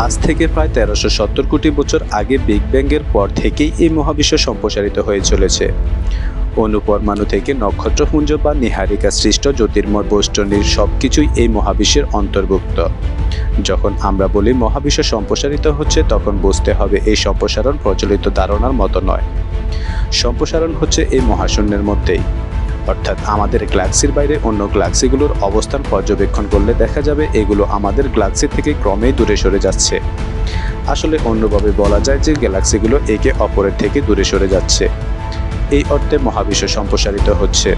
আজ থেকে প্রায় 1370 কোটি বছর আগে বিগ ব্যাংয়ের পর থেকেই এই মহাবিশ্ব সম্প্রসারিত হয়ে চলেছে। অণুপরমাণু থেকে নক্ষত্রপুঞ্জ বা নীহারিকা সৃষ্ট জ্যোতির্ময় বস্তুনির সবকিছুই এই মহাবিশ্বের অন্তর্ভুক্ত। যখন আমরা বলি মহাবিশ্ব সম্প্রসারিত হচ্ছে, তখন বুঝতে হবে এই সম্প্রসারণ প্রচলিত ধারণার মতো নয়। সম্প্রসারণ হচ্ছে এই মহাশূন্যের মধ্যেই, অর্থাৎ আমাদের গ্যালাক্সির বাইরে অন্য গ্যালাক্সিগুলোর অবস্থান পর্যবেক্ষণ করলে দেখা যাবে এগুলো আমাদের গ্যালাক্সি থেকে ক্রমেই দূরে সরে যাচ্ছে। আসলে অন্যভাবে বলা যায় যে গ্যালাক্সিগুলো একে অপরের থেকে দূরে সরে যাচ্ছে। এই অর্থে মহাবিশ্ব সম্প্রসারিত হচ্ছে।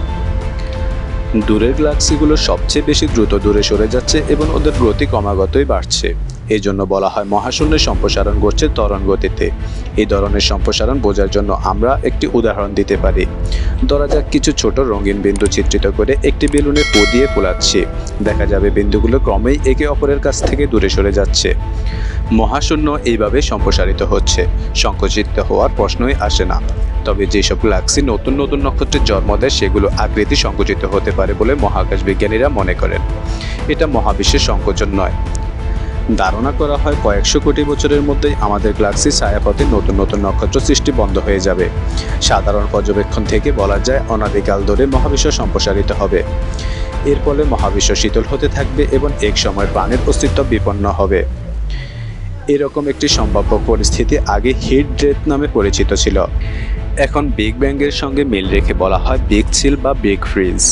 দূরের গ্যালাক্সিগুলো সবচেয়ে বেশি দ্রুত দূরে সরে যাচ্ছে এবং ওদের গতি ক্রমাগতই বাড়ছে। এই জন্য বলা হয় মহাশূন্যের সম্প্রসারণ ঘটছে ত্বরণ গতিতে। এই ধরনের সম্প্রসারণ বোঝার জন্য আমরা একটি উদাহরণ দিতে পারি। ধরা যাক কিছু ছোট রঙিন বিন্দু চিত্রিত করে একটি বেলুনে ফু দিয়ে ফোলাচ্ছি। দেখা যাবে বিন্দুগুলো ক্রমেই একে অপরের কাছ থেকে দূরে সরে যাচ্ছে। মহাশূন্য এইভাবে সম্প্রসারিত হচ্ছে, সংকুচিত হওয়ার প্রশ্নই আসে না। তবে যেসব গ্যালাক্সি নতুন নতুন নক্ষত্রের জন্ম দেয় সেগুলো আকৃতি সংকুচিত হতে পারে বলে মহাকাশ বিজ্ঞানীরা মনে করেন। এটা মহাবিশ্বের সংকোচন নয়। ধারণা করা হয় কয়েকশো কোটি বছরের মধ্যেই আমাদের গ্যালাক্সির ছায়াপথে নতুন নতুন নক্ষত্র সৃষ্টি বন্ধ হয়ে যাবে। সাধারণ পর্যবেক্ষণ থেকে বলা যায় অনাদিকাল ধরে মহাবিশ্ব সম্প্রসারিত হবে। এর ফলে মহাবিশ্ব শীতল হতে থাকবে এবং এক সময় প্রাণের অস্তিত্ব বিপন্ন হবে। এরকম একটি সম্ভাব্য পরিস্থিতি আগে হিট ডেথ নামে পরিচিত ছিল। এখন বিগ ব্যাংয়ের সঙ্গে মিল রেখে বলা হয় বিগ চিল বা বিগ ফ্রিজ।